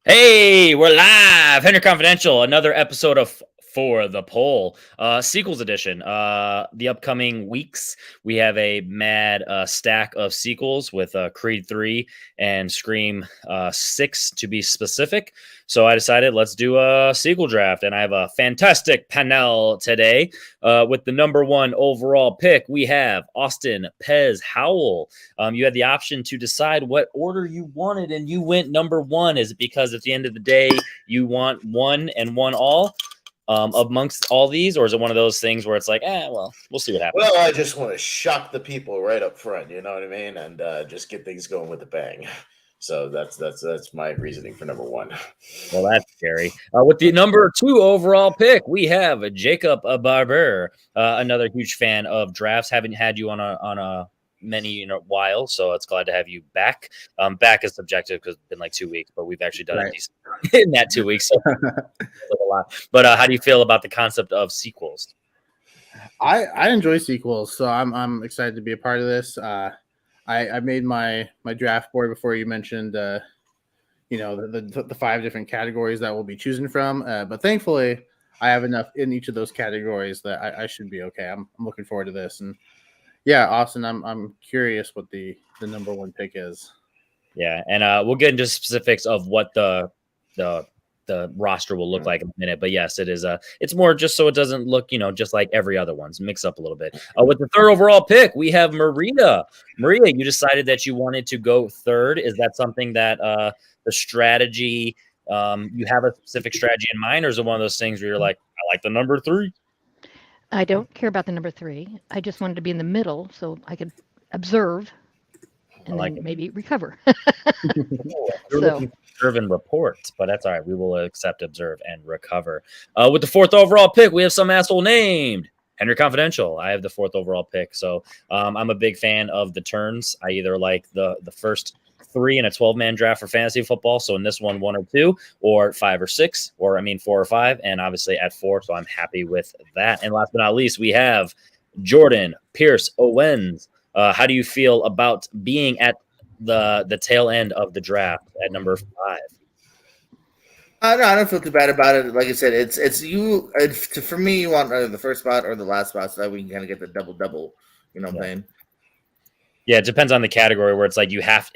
Hey, we're live. Henry Confidential, another episode of For the Poll, sequels edition. The upcoming weeks, we have a mad stack of sequels with Creed 3 and Scream 6 to be specific. So I decided let's do a sequel draft, and I have a fantastic panel today. With the number one overall pick, we have Austin Pez Howell. You had the option to decide what order you wanted, and you went number one. Is it because at the end of the day, you want one and one all amongst all these, or is it one of those things where it's like, well, we'll see what happens? Well, I just want to shock the people right up front, you know what I mean, and just get things going with a bang. So that's my reasoning for number one. Well, that's scary. With the number two overall pick, we have Jacob Barber, another huge fan of drafts. Haven't had you on a many in a while, so it's glad to have you back. Back is subjective because it's been like 2 weeks, but we've actually done it decent in that 2 weeks. So a lot. But how do you feel about the concept of sequels? I enjoy sequels, so I'm excited to be a part of this. I made my draft board before you mentioned the five different categories that we'll be choosing from. But thankfully, I have enough in each of those categories that I should be okay. I'm looking forward to this, and yeah, Austin, I'm curious what the number one pick is. Yeah, and we'll get into specifics of what the roster will look like in a minute. But yes, it is. It's more just so it doesn't look, just like every other one's. Mix up a little bit. With the third overall pick, we have Maria. Maria, you decided that you wanted to go third. Is that something that the strategy? You have a specific strategy in mind, or is it one of those things where you're like, I like the number three? I don't care about the number three. I just wanted to be in the middle so I could observe and like then maybe recover. You're looking to observe and report, but that's all right. We will accept, observe, and recover. With the fourth overall pick, we have some asshole named Henry Confidential. I have the fourth overall pick, so I'm a big fan of the turns. I either like the first three in a 12-man draft for fantasy football. So in this one or two, or five or six, or 4 or 5, and obviously at 4. So I'm happy with that. And last but not least, we have Jordan Pierce Owens. How do you feel about being at the tail end of the draft at number 5? No, I don't feel too bad about it. Like I said, it's you. For me, you want either the first spot or the last spot, so that we can kind of get the double. You know what I'm saying? Yeah, it depends on the category where it's like you have,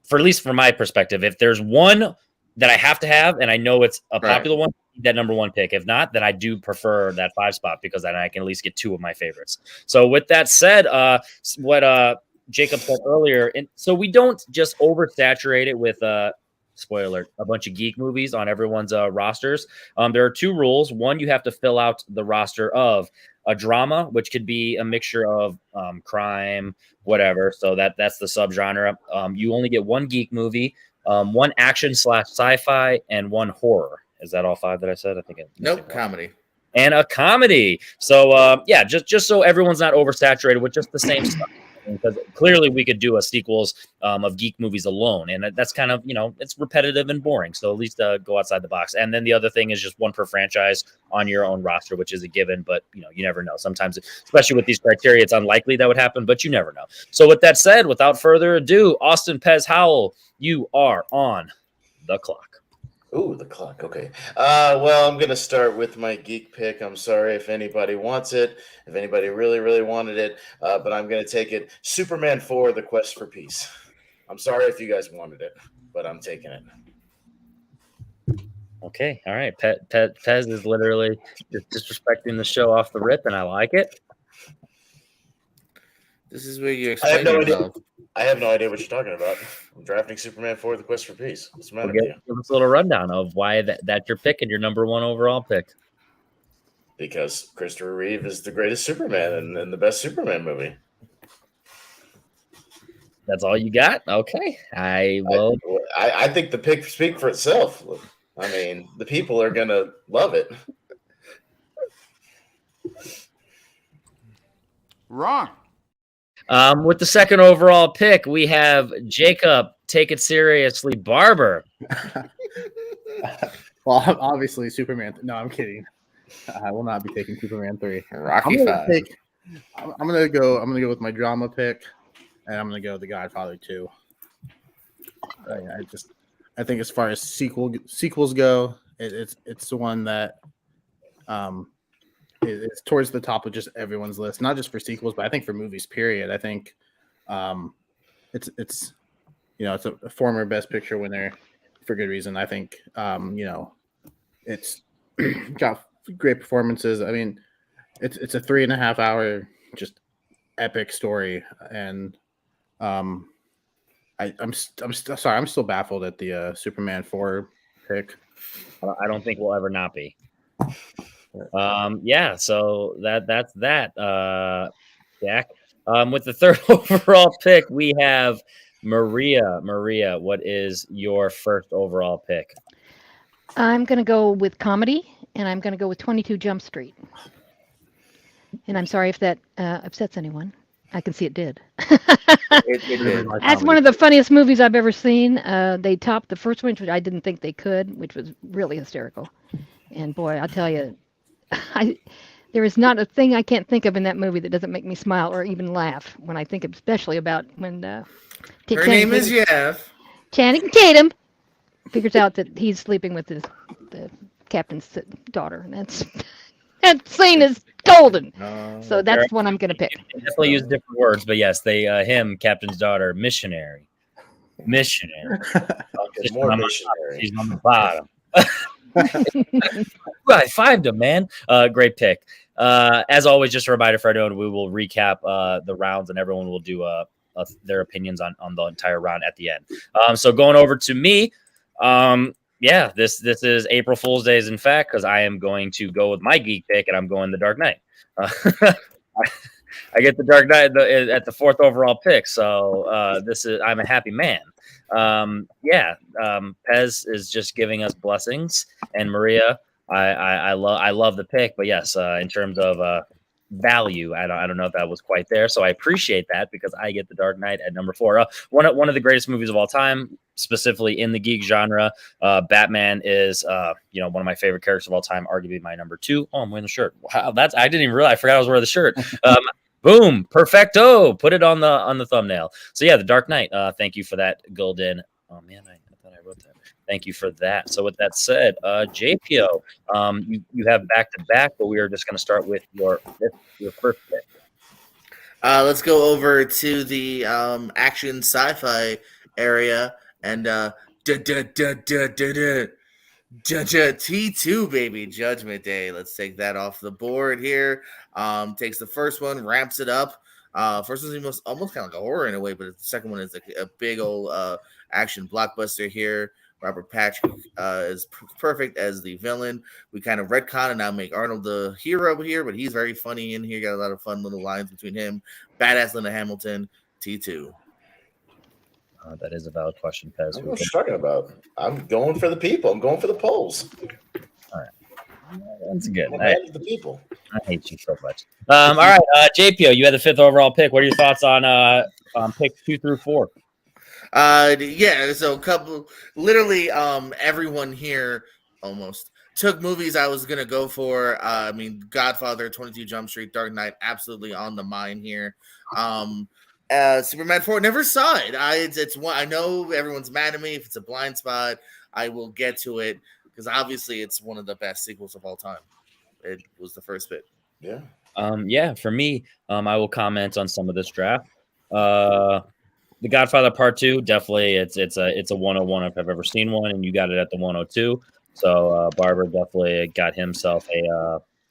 for at least from my perspective, if there's one that I have to have and I know it's a popular one, that number one pick. If not, then I do prefer that 5 spot because then I can at least get 2 of my favorites. So with that said, what Jacob said earlier, and so we don't just oversaturate it with spoiler, a bunch of geek movies on everyone's rosters. There are 2 rules. One, you have to fill out the roster of a drama, which could be a mixture of crime, whatever. So that's the subgenre. You only get 1 geek movie, 1 action / sci-fi, and 1 horror. Is that all 5 that I said? I think nope, comedy. And a comedy. So yeah, just so everyone's not oversaturated with just the same stuff. Because clearly we could do a sequels of geek movies alone, and that's kind of it's repetitive and boring. So at least go outside the box. And then the other thing is just 1 per franchise on your own roster, which is a given. But you never know. Sometimes, especially with these criteria, it's unlikely that would happen, but you never know. So with that said, without further ado, Austin Pez Howell, you are on the clock. Ooh, the clock. Okay. Well, I'm gonna start with my geek pick. I'm sorry if anybody wants it, if anybody really, really wanted it, but I'm gonna take it. Superman 4: The Quest for Peace. I'm sorry if you guys wanted it, but I'm taking it. Okay, all right. Pez is literally just disrespecting the show off the rip, and I like it. This is where you explain yourself. I have no idea what you're talking about. I'm drafting Superman 4: The Quest for Peace. What's the matter with you? Give us a little rundown of why that's your pick and your number 1 overall pick. Because Christopher Reeve is the greatest Superman and the best Superman movie. That's all you got? Okay. I will. I think the pick speaks for itself. I mean, the people are going to love it. Wrong. With the second overall pick, we have Jacob. Take it seriously, Barber. Well, obviously Superman. No, I'm kidding. I will not be taking Superman 3. Rocky 5. I'm gonna go with my drama pick, and I'm gonna go The Godfather 2. I think as far as sequels go, it's the one that it's towards the top of just everyone's list, not just for sequels, but I think for movies. Period. I think it's it's a former Best Picture winner for good reason. I think it's got great performances. I mean, it's a 3.5 hour just epic story, and I'm sorry, I'm still baffled at the Superman 4 pick. I don't think we'll ever not be. Yeah, so that's that. Jack. With the third overall pick, we have Maria. Maria, what is your first overall pick? I'm going to go with comedy, and I'm going to go with 22 Jump Street. And I'm sorry if that upsets anyone. I can see it did. It did. That's one of the funniest movies I've ever seen. They topped the first one, which I didn't think they could, which was really hysterical. And boy, I'll tell you, there is not a thing I can't think of in that movie that doesn't make me smile or even laugh when I think especially about when Her name is Jeff. Channing Tatum figures out that he's sleeping with the captain's daughter. And that scene is golden. So that's one I'm going to pick. They definitely use different words, but yes, him, captain's daughter, missionary. Missionary. Okay, more missionary. She's on the bottom. I fived him, man. Great pick. As always, just a reminder for everyone, we will recap the rounds, and everyone will do their opinions on the entire round at the end. So going over to me, this is April Fool's Days, in fact, because I am going to go with my geek pick, and I'm going The Dark Knight. I get The Dark Knight at the fourth overall pick, so I'm a happy man. Pez is just giving us blessings, and Maria, I love the pick, but yes, in terms of value, I don't know if that was quite there, so I appreciate that because I get The Dark Knight at number 4. One of the greatest movies of all time, specifically in the geek genre. Batman is one of my favorite characters of all time, arguably my number 2. Oh, I'm wearing the shirt. Wow, I didn't even realize. I forgot I was wearing the shirt. Boom, perfecto. Put it on the thumbnail. So yeah, The Dark Knight. Thank you for that, Golden. Oh man, I thought I wrote that. Thank you for that. So with that said, JPO, you have back to back, but we are just going to start with your first pick. Let's go over to the action sci-fi area and T2, baby, Judgment Day. Let's take that off the board here. Takes the first one, ramps it up. First one's almost kind of like a horror in a way, but the second one is a big old action blockbuster here. Robert Patrick is perfect as the villain. We kind of retcon and now make Arnold the hero here, but he's very funny in here. Got a lot of fun little lines between him. Badass Linda Hamilton, T2. That is a valid question, Pez. I don't know what you're talking about. I'm going for the people. I'm going for the polls. All right. That's good. The people. I hate you so much. All right, JPO, you had the 5th overall pick. What are your thoughts on picks 2 through 4? So literally everyone here almost took movies I was gonna go for. Godfather, 22 Jump Street, Dark Knight, absolutely on the mind here. Superman 4, never saw it. It's one I know everyone's mad at me. If it's a blind spot, I will get to it because obviously it's one of the best sequels of all time. It was the first bit. Yeah. For me, I will comment on some of this draft. The Godfather Part 2, definitely it's a 101 if I've ever seen one, and you got it at the 102. So Barber definitely got himself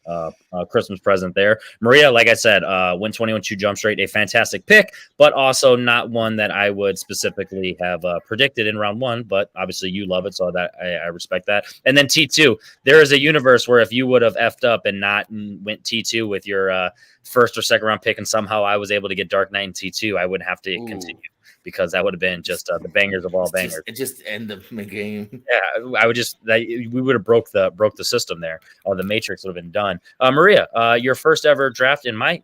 a Christmas present there. Maria, like I said, went 21 Jump Street, a fantastic pick, but also not one that I would specifically have predicted in round 1. But obviously, you love it, so that I respect that. And then T2, there is a universe where if you would have effed up and not went T2 with your first or second round pick, and somehow I was able to get Dark Knight and T2, I wouldn't have to continue. Because that would have been just the bangers of all bangers. It just end the game. Yeah, I would we would have broke the system there. The Matrix would have been done. Maria, your first ever draft in my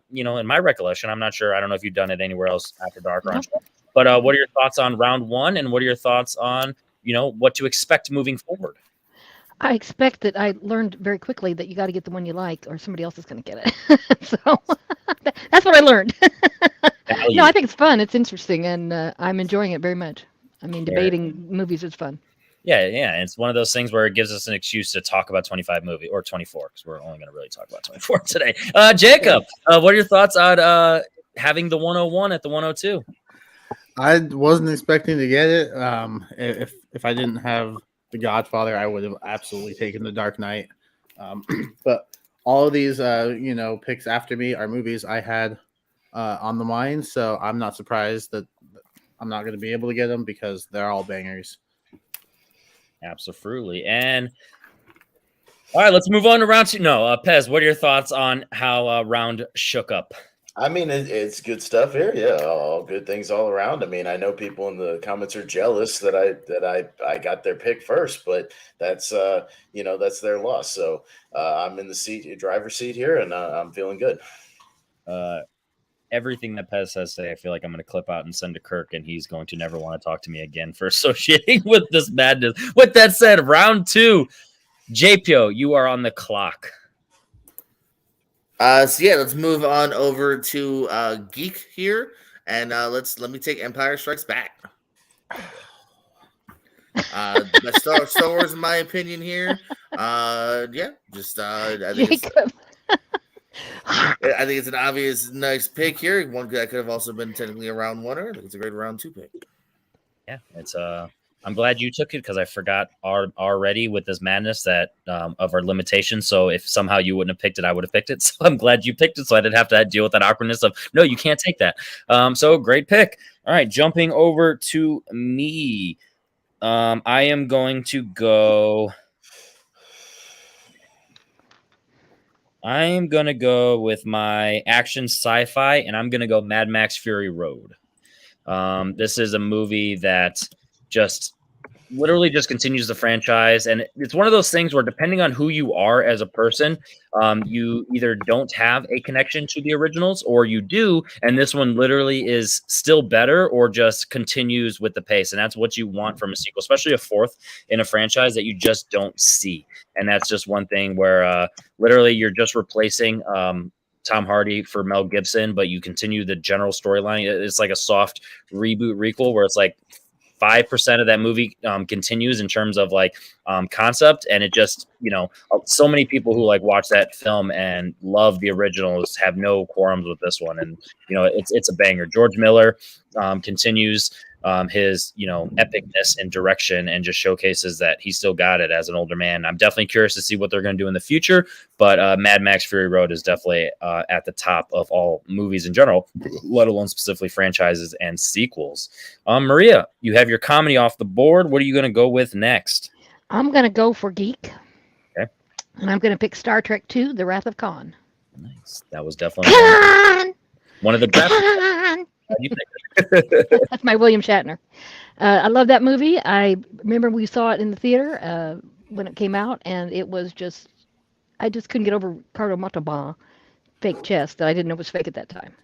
recollection. I'm not sure. I don't know if you've done it anywhere else after Dark Range. But what are your thoughts on round 1, and what are your thoughts on what to expect moving forward? I expect that I learned very quickly that you got to get the one you like, or somebody else is going to get it. So that's what I learned. I think it's fun. It's interesting, and I'm enjoying it very much. I mean, debating movies is fun. Yeah. It's one of those things where it gives us an excuse to talk about 25 movie or 24 because we're only going to really talk about 24 today. Jacob, what are your thoughts on having the 101 at the 102? I wasn't expecting to get it. If I didn't have The Godfather, I would have absolutely taken The Dark Knight. But all of these, picks after me are movies I had on the mind, so I'm not surprised that I'm not going to be able to get them because they're all bangers. Absolutely. And all right, let's move on to round two. No, Pez, what are your thoughts on how round shook up? I mean, it's good stuff here. Yeah, all good things all around. I mean, I know people in the comments are jealous that I got their pick first, but that's that's their loss. So I'm in the driver's seat here, and I'm feeling good. Everything that Pez says today, I feel like I'm going to clip out and send to Kirk, and he's going to never want to talk to me again for associating with this madness. With that said, round two, JPO, you are on the clock. Let's move on over to Geek here, and let me take Empire Strikes Back. Best Star Wars, in my opinion here. I think I think it's an obvious nice pick here. One that could have also been technically a round one. I think it's a great round two pick. Yeah, it's I'm glad you took it because I forgot already with this madness that of our limitations. So if somehow you wouldn't have picked it, I would have picked it. So I'm glad you picked it, so I didn't have to deal with that awkwardness of no, you can't take that. So great pick. All right, jumping over to me, I am going to go. I am going to go with my action sci-fi, and I'm going to go Mad Max Fury Road. This is a movie that just literally just continues the franchise. And it's one of those things where depending on who you are as a person, you either don't have a connection to the originals or you do. And this one literally is still better or just continues with the pace. And that's what you want from a sequel, especially a fourth in a franchise that you just don't see. And that's just one thing where literally you're just replacing Tom Hardy for Mel Gibson, but you continue the general storyline. It's like a soft reboot requel where it's like 5% of that movie continues in terms of like concept. And it just, so many people who like watch that film and love the originals have no quorums with this one. And, it's a banger. George Miller continues his, epicness and direction and just showcases that he still got it as an older man. I'm definitely curious to see what they're going to do in the future, but Mad Max Fury Road is definitely at the top of all movies in general, let alone specifically franchises and sequels. Maria, you have your comedy off the board. What are you going to go with next? I'm going to go for Geek. Okay. And I'm going to pick Star Trek II, The Wrath of Khan. Nice. That was definitely one of the best. That's my William Shatner. I love that movie. I remember we saw it in the theater when it came out, and it was just, I just couldn't get over Ricardo Montalban fake chest that I didn't know was fake at that time.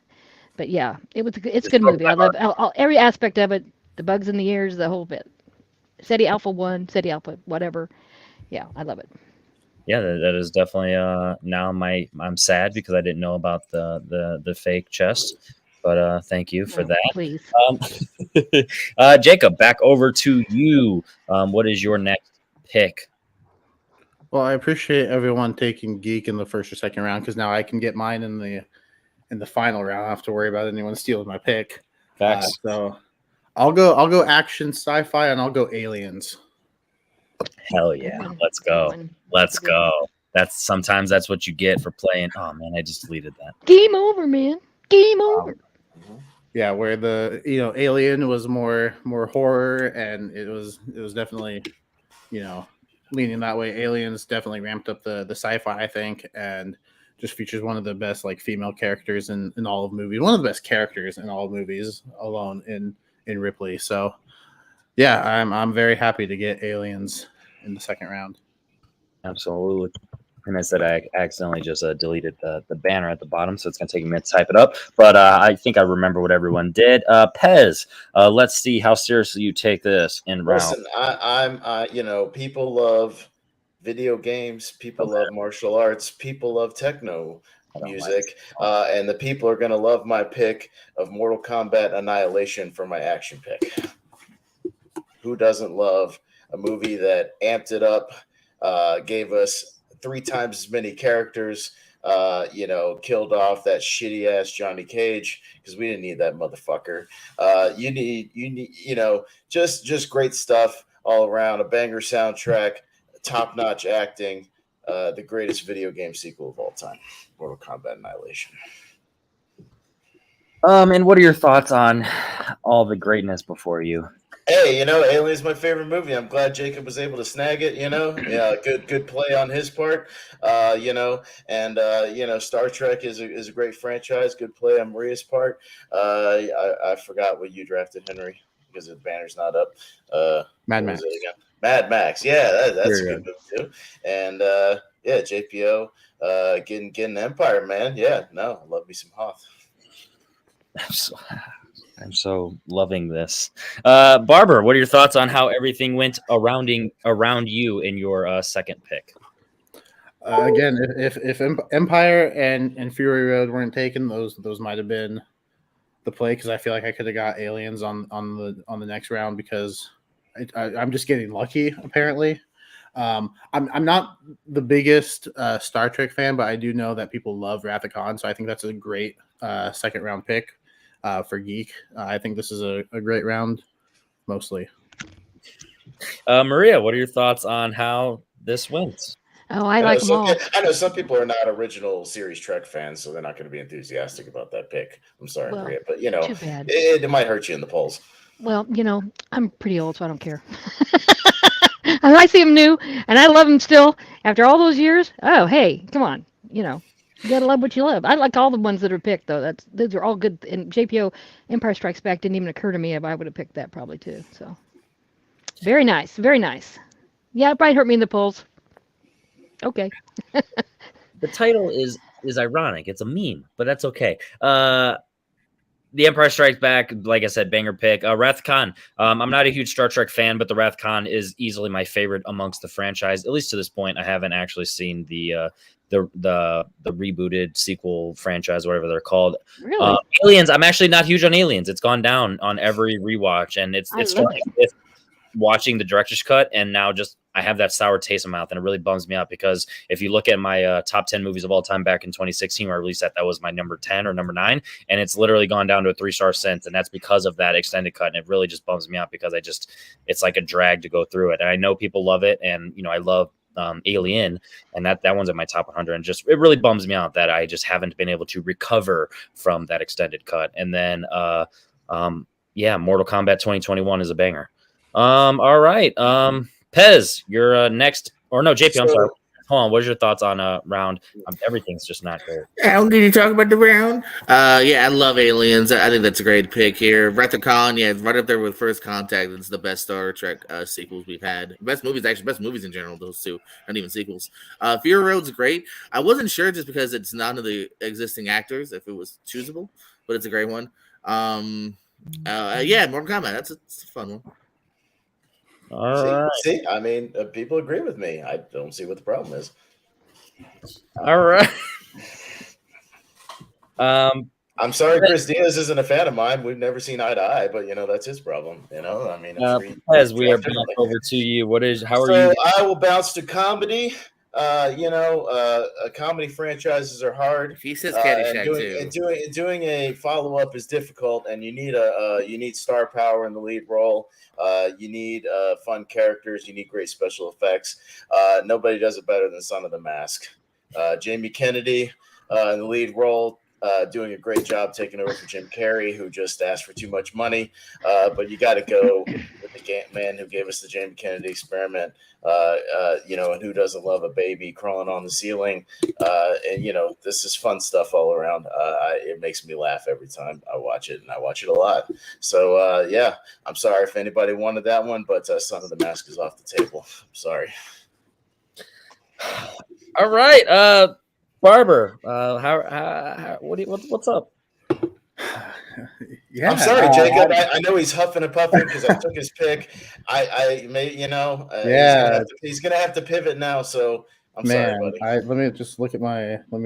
But yeah, it's a good movie. I love every aspect of it. The bugs in the ears, the whole bit. SETI Alpha 1, SETI Alpha whatever. Yeah, I love it. Yeah, that is definitely now I'm sad because I didn't know about the fake chest. But thank you for that. Please. Jacob, back over to you. What is your next pick? Well, I appreciate everyone taking Geek in the first or second round because now I can get mine in the final round. I don't have to worry about anyone stealing my pick. Facts. So I'll go action sci-fi and I'll go aliens. Hell yeah. Let's go. Let's go. Sometimes that's what you get for playing. Oh man, I just deleted that. Game over, man. Game over. Yeah, where the Alien was more horror and it was definitely leaning that way. Aliens definitely ramped up the sci-fi, I think, and just features one of the best like female characters in all of movies. One of the best characters in all of movies alone in Ripley. So yeah, I'm very happy to get Aliens in the second round. Absolutely. And I said I accidentally just deleted the banner at the bottom, so it's going to take a minute to type it up. But I think I remember what everyone did. Pez, let's see how seriously you take this in round. Listen, I'm people love video games, people love martial arts, people love techno music, and the people are going to love my pick of Mortal Kombat Annihilation for my action pick. Who doesn't love a movie that amped it up, gave us 3 times as many characters. Killed off that shitty ass Johnny Cage because we didn't need that motherfucker. You need, just great stuff all around. A banger soundtrack, top notch acting, the greatest video game sequel of all time, Mortal Kombat Annihilation. And what are your thoughts on all the greatness before you? Hey, Alien's my favorite movie. I'm glad Jacob was able to snag it. Yeah, good play on his part. Star Trek is a great franchise. Good play on Maria's part. I forgot what you drafted, Henry, because the banner's not up. Mad what Max. was it again? Mad Max. Yeah, that's Very a good movie too. And JPO getting Empire, man. Yeah, no, I love me some Hoth. I'm so loving this. Barber, what are your thoughts on how everything went around you in your second pick? Again, if Empire and Fury Road weren't taken, those might have been the play, because I feel like I could have got Aliens on the next round, because I'm just getting lucky apparently. I'm not the biggest Star Trek fan, but I do know that people love Wrath of Khan, so I think that's a great second round pick for Geek. I think this is a great round, mostly. Maria, what are your thoughts on how this went? Oh, I like them all. I know some people are not original series Trek fans, so they're not going to be enthusiastic about that pick. I'm sorry, Well, Maria, but too bad. it might hurt you in the polls. Well, I'm pretty old, so I don't care. And I see them new, and I love them still after all those years. Oh, hey, come on, you gotta love what you love. I like all the ones that are picked, though. Those are all good. And JPO, Empire Strikes Back didn't even occur to me if I would have picked that probably too. So, very nice, very nice. Yeah, it probably hurt me in the polls. Okay. The title is ironic. It's a meme, but that's okay. The Empire Strikes Back, like I said, banger pick. Wrath of Khan. I'm not a huge Star Trek fan, but the Wrath of Khan is easily my favorite amongst the franchise. At least to this point, I haven't actually seen the rebooted sequel franchise, whatever they're called. Really? Aliens. I'm actually not huge on Aliens. It's gone down on every rewatch, and it's starting with watching the director's cut, and now just I have that sour taste in my mouth, and it really bums me out, because if you look at my top 10 movies of all time back in 2016, where I released that was my number 10 or number 9, and it's literally gone down to a 3-star since, and that's because of that extended cut, and it really just bums me out, because it's like a drag to go through it, and I know people love it, and I love Alien, and that one's in my top 100, and just it really bums me out that I just haven't been able to recover from that extended cut. And then Mortal Kombat 2021 is a banger. All right. Pez, you're next. Or no, JP, I'm sorry. Hold on. What are your thoughts on round? Everything's just not great. How can you talk about the round? I love Aliens. I think that's a great pick here. Wrath of Khan, right up there with First Contact. It's the best Star Trek sequels we've had. Best movies in general, those two, not even sequels. Fury Road's great. I wasn't sure just because it's none of the existing actors, if it was choosable, but it's a great one. Mortal Kombat. That's a fun one. See, I mean, people agree with me. I don't see what the problem is. All right. I'm sorry, Chris Diaz isn't a fan of mine. We've never seen eye to eye, but that's his problem. I mean, Pez, we are back over to you. How are you? I will bounce to comedy. Comedy franchises are hard. He says Caddyshack too. Doing a follow up is difficult, and you need star power in the lead role. You need fun characters. You need great special effects. Nobody does it better than Son of the Mask. Jamie Kennedy in the lead role. Doing a great job taking over for Jim Carrey, who just asked for too much money. But you got to go with the man who gave us the Jamie Kennedy Experiment, and who doesn't love a baby crawling on the ceiling. This is fun stuff all around. It makes me laugh every time I watch it, and I watch it a lot. So, I'm sorry if anybody wanted that one, but Son of the Mask is off the table. I'm sorry. All right. Barber, what's up? Yeah, I'm sorry, Jacob. I know he's huffing and puffing because I took his pick. He's gonna have to pivot now. So I'm sorry, buddy. Let me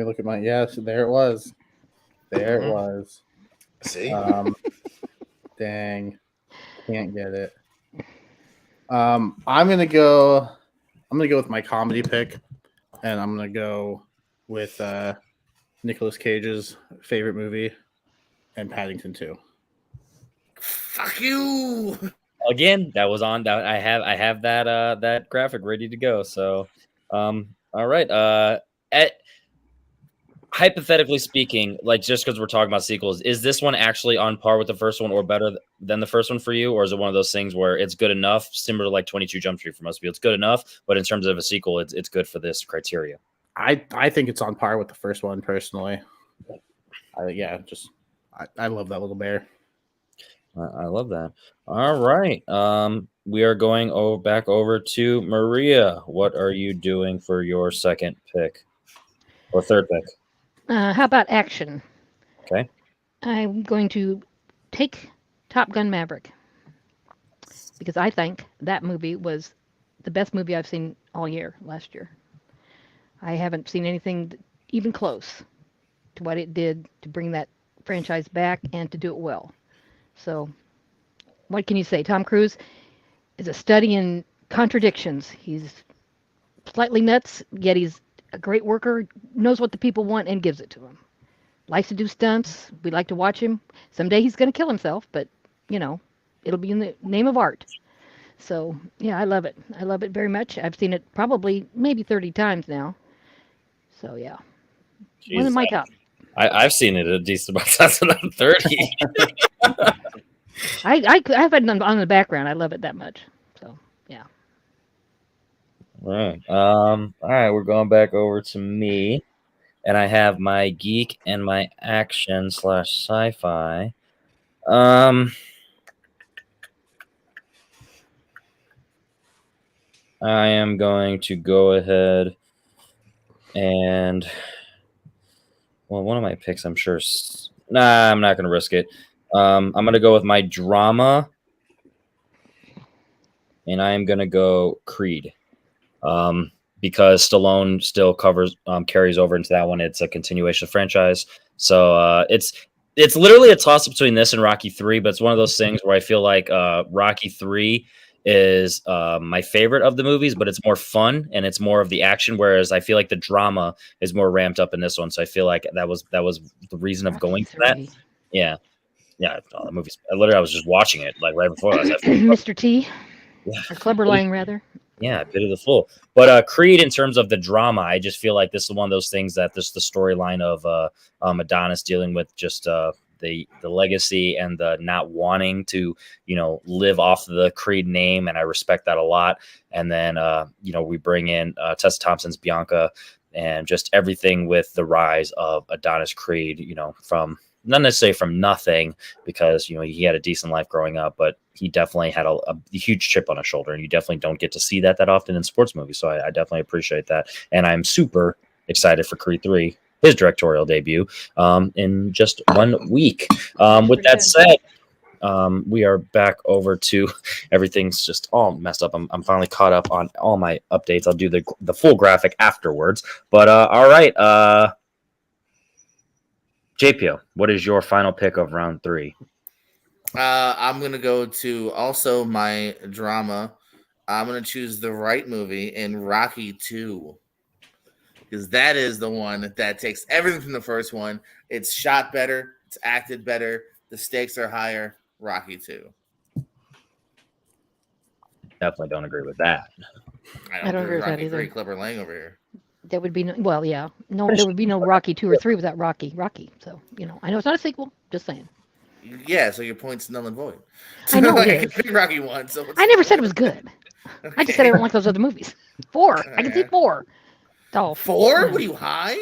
look at my. Yes, there it was. There it was. See, dang, can't get it. I'm gonna go with my comedy pick, and I'm gonna go with Nicolas Cage's favorite movie, and Paddington 2. Fuck you. Again, that was on. That I have that graphic ready to go. So, all right. Hypothetically speaking, like just because we're talking about sequels, is this one actually on par with the first one or better than the first one for you, or is it one of those things where it's good enough, similar to like 22 Jump Street for most people? It's good enough, but in terms of a sequel, it's good for this criteria. I think it's on par with the first one personally. I love that little bear. I love that. All right. We are going back over to Maria. What are you doing for your second pick or third pick? How about action? Okay. I'm going to take Top Gun Maverick because I think that movie was the best movie I've seen all year last year. I haven't seen anything even close to what it did to bring that franchise back and to do it well. So, what can you say? Tom Cruise is a study in contradictions. He's slightly nuts, yet he's a great worker, knows what the people want, and gives it to them. Likes to do stunts. We like to watch him. Someday he's going to kill himself, but, it'll be in the name of art. So, yeah, I love it. I love it very much. I've seen it probably maybe 30 times now. So, yeah. One of my top. I've seen it a decent amount of times when I'm 30. I have it on the background. I love it that much. So, yeah. All right. All right. We're going back over to me, and I have my geek and my action / sci-fi. I am going to go ahead and one of my picks, I'm sure. Nah, I'm not going to risk it. I'm going to go with my drama, and I am going to go Creed. Because Stallone still carries over into that one. It's a continuation of the franchise. So it's literally a toss up between this and Rocky 3, but it's one of those things where I feel like Rocky 3 is my favorite of the movies, but it's more fun and it's more of the action, whereas I feel like the drama is more ramped up in this one. So I feel like that was the reason of going for that. Yeah. The movies. I was just watching it like right before. Mr. T, or Clubber Lang, rather. Yeah, a bit of the full. But Creed, in terms of the drama, I just feel like this is one of those things that this the storyline of Adonis dealing with just the legacy and the not wanting to, live off the Creed name, and I respect that a lot. And then we bring in Tessa Thompson's Bianca, and just everything with the rise of Adonis Creed, from not necessarily from nothing, because he had a decent life growing up, but he definitely had a huge chip on his shoulder, and you definitely don't get to see that often in sports movies. So I definitely appreciate that, and I'm super excited for Creed 3, his directorial debut, in just 1 week. With that said, we are back over to everything's just all messed up. I'm finally caught up on all my updates. I'll do the full graphic afterwards. But all right, JPO, what is your final pick of round 3? I'm going to go to also my drama. I'm going to choose the right movie in Rocky 2. Because that is the one that takes everything from the first one. It's shot better. It's acted better. The stakes are higher. Rocky 2. Definitely don't agree with that. I don't agree with that Rocky either. 3, Clubber Lang over here. There would be there would be no Rocky 2 or 3 without Rocky. So, I know it's not a sequel, just saying. Yeah, so your point's null and void. I know I it can is. pick Rocky 1. So I never said it was good. I just said I don't like those other movies. 4. I can see 4. Oh, 4? What are you, high?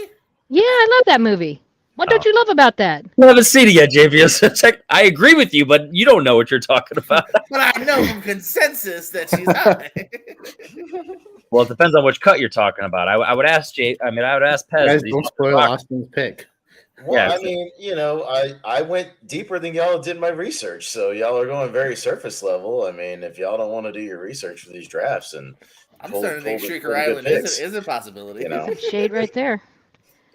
Yeah, I love that movie. What don't you love about that? I haven't seen it yet, JPO. I agree with you, but you don't know what you're talking about. But I know from consensus that she's high. Well, it depends on which cut you're talking about. I would ask I would ask Pez. Guys, don't spoil Austin's pick. Well, Yeah. I mean, I went deeper than y'all did my research, so y'all are going very surface level. I mean, if y'all don't want to do your research for these drafts, and I'm starting to think Shrieker Island is a possibility. That's shade right there.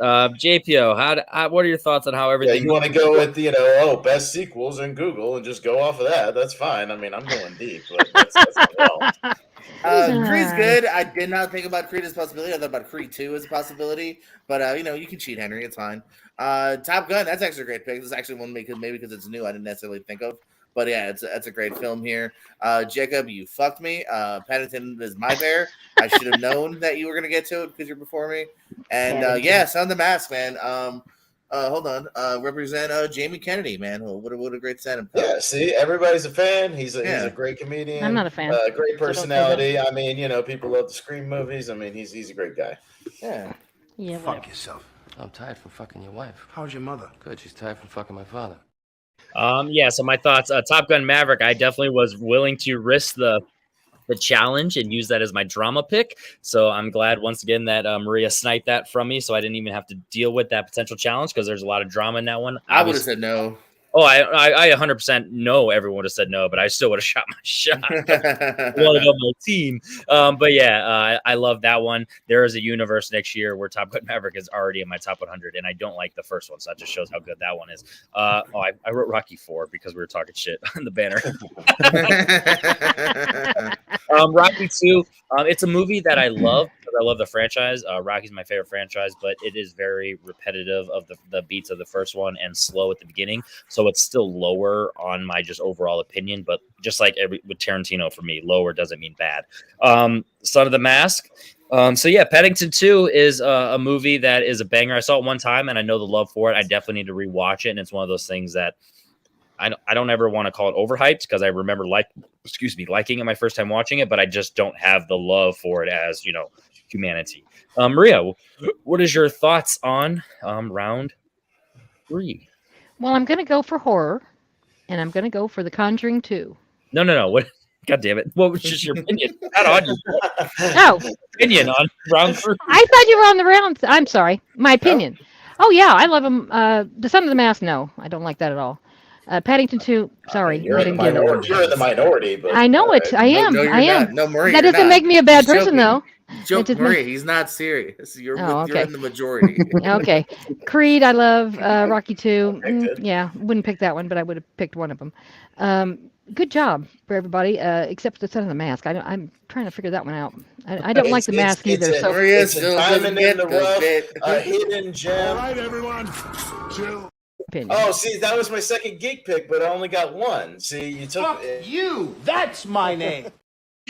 JPO, what are your thoughts on how Yeah, everything? you want to go with best sequels in Google and just go off of that? That's fine. I mean, I'm going deep, but that's well. Creed's Nice. good. I did not think about Creed as a possibility. I thought about Creed 2 as a possibility, but you can cheat, Henry. It's fine. Top Gun, that's actually a great pick. This is actually one maybe because it's new. I didn't necessarily think of, but yeah, it's a great film here. Jacob, you fucked me. Paddington is my bear. I should have known that you were gonna get to it because you're before me. And Son of the Mask, man. Hold on. Represent Jamie Kennedy, man. What a great stand-up. Yeah, see, everybody's a fan. He's a great comedian. I'm not a fan. Great So don't say personality. I mean, people love the Scream movies. I mean, he's a great guy. Yeah. Yeah, Fuck whatever. yourself. I'm tired from fucking your wife. How's your mother? Good, she's tired from fucking my father. Yeah, so my thoughts, Top Gun Maverick, I definitely was willing to risk the challenge and use that as my drama pick. So I'm glad once again that Maria sniped that from me, so I didn't even have to deal with that potential challenge because there's a lot of drama in that one. I would have said no. Oh, I 100% know everyone would have said no, but I still would have shot my shot. One of my team. But yeah, I love that one. There is a universe next year where Top Gun Maverick is already in my top 100, and I don't like the first one, so that just shows how good that one is. I wrote Rocky 4 because we were talking shit on the banner. Rocky 2, it's a movie that I love because I love the franchise. Rocky's my favorite franchise, but it is very repetitive of the beats of the first one and slow at the beginning. So it's still lower on my just overall opinion, but just like with Tarantino for me, lower doesn't mean bad. Son of the Mask. So yeah, Paddington 2 is a movie that is a banger. I saw it one time and I know the love for it. I definitely need to rewatch it. And it's one of those things that I don't ever want to call it overhyped because I remember liking it my first time watching it, but I just don't have the love for it as, humanity. Maria, what is your thoughts on round 3? Well, I'm going to go for horror, and I'm going to go for The Conjuring 2. No. What? God damn it! What was just your opinion? Not on your Oh, opinion on round 3. I thought you were on the round. I'm sorry. My opinion. Oh, yeah, I love him. The Son of the Mask, no. I don't like that at all. Paddington 2, sorry. You're I in the didn't get it. minority. You're in the minority, but I know it. I am. No, you're I am. not. No, Maria, That you're doesn't not. make me a bad He's person, joking. though. Joke, It just Maria, he's not serious. You're okay. in the majority. Okay. Creed, I love. Rocky 2. picked it. Yeah, wouldn't pick that one, but I would have picked one of them. Good job for everybody, except for the Son of the Mask. I'm trying to figure that one out. I don't like the mask either. It's So Maria It's a still diamond doesn't in get the the rough, bit. a hidden gem. All right, everyone. Chill. opinion. Oh, see, that was my second geek pick, but I only got one. See, you took Fuck you. That's my name.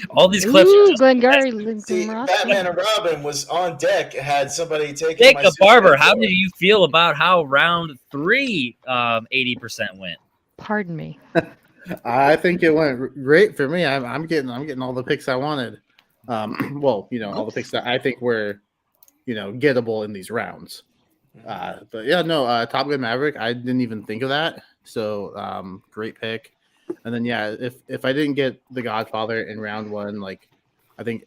All these clips are Ooh, just Glengarry, See, Lincoln Ross. Batman and Robin was on deck. Had somebody take Jacob Barber. How did you feel about how round 3 80% went? Pardon me. I think it went great for me. I'm getting all the picks I wanted. All the picks that I think were, gettable in these rounds. But yeah, no, Top Gun Maverick. I didn't even think of that. So great pick. And then yeah, if I didn't get The Godfather in round 1, like I think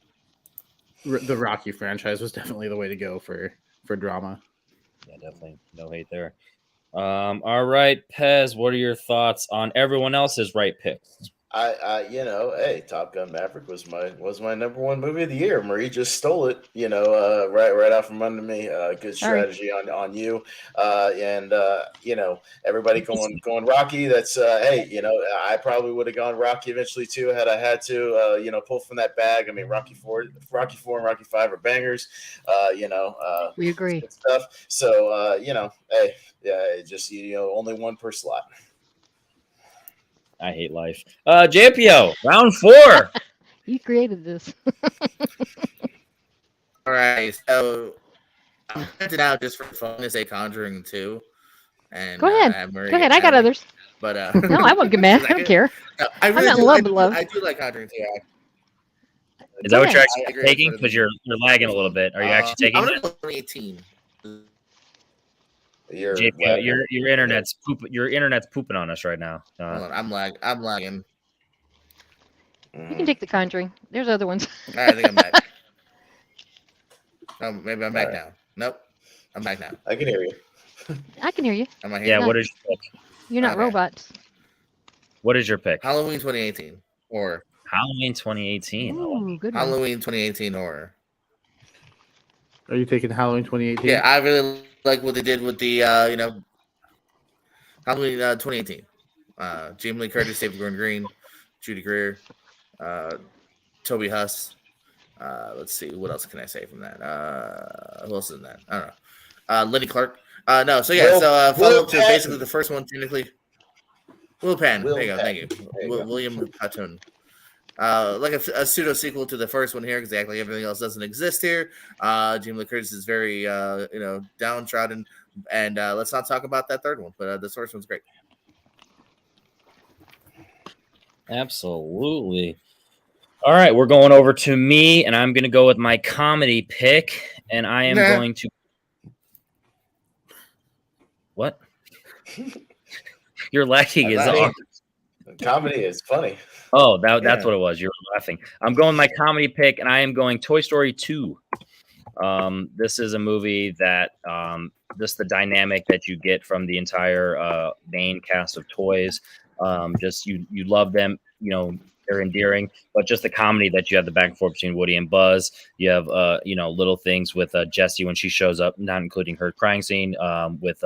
the Rocky franchise was definitely the way to go for drama. Yeah, definitely. No hate there. All right, Pez, what are your thoughts on everyone else's right picks? Hey, Top Gun Maverick was my number one movie of the year. Marie just stole it, right out from under me. Good strategy on you, everybody going Rocky. That's I probably would have gone Rocky eventually too had I had to, pull from that bag. I mean, Rocky 4 and Rocky 5 are bangers. We agree. Good stuff. So only one per slot. I hate life. JPO, round 4. You created this. All right, so I sent it out just for fun to say Conjuring 2. And Go ahead. have Maria Go ahead. get I got mad. others. But No, I won't get mad. I don't care. No, I'm not in love with love. I do like Conjuring 2. Is that what you're I actually agree taking? with Because you're lagging a little bit. Are you actually taking I'm it? gonna go 18. JPO, your internet's pooping on us right now. Hold on, I'm lagging. You can take The Conjuring. There's other ones. All right, I think I'm back. Oh, maybe I'm back now. Nope, I'm back now. I can hear you. I can hear you. Am I Yeah, here? what is your pick? You're not Okay. robots. What is your pick? Halloween 2018 or Halloween 2018. Ooh, good one. Halloween 2018 horror. Are you taking Halloween 2018? Yeah, I really like what they did with the Halloween 2018. Jamie Lee Curtis, David Gordon Green, Judy Greer, Toby Huss. Let's see, what else can I say from that? Who else is in that? I don't know. Lenny Clark. No, so yeah, follow up to basically the first one, technically. Will Penn. There you go. Thank you. William Patton. Like a pseudo sequel to the first one here, exactly. Everything else doesn't exist here. Jamie Lee Curtis is very, downtrodden. And let's not talk about that third one, but the first one's great. Absolutely. All right, we're going over to me, and I'm going to go with my comedy pick, and I am going to. What? You're laughing is awesome. Comedy is funny. Oh, that's what it was. You were laughing. I'm going my comedy pick, and I am going Toy Story 2. This is a movie that just the dynamic that you get from the entire main cast of toys. Just you love them, they're endearing, but just the comedy that you have the back and forth between Woody and Buzz. You have little things with Jessie when she shows up, not including her crying scene, with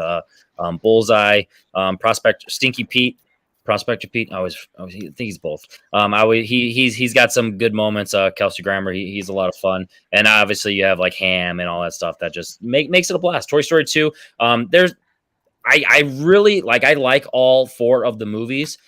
Bullseye, Stinky Pete, Prospector Pete. I think he's both. He's got some good moments. Kelsey Grammer, he's a lot of fun, and obviously you have like Ham and all that stuff that just makes it a blast. Toy Story 2. I really I like all 4 of the movies.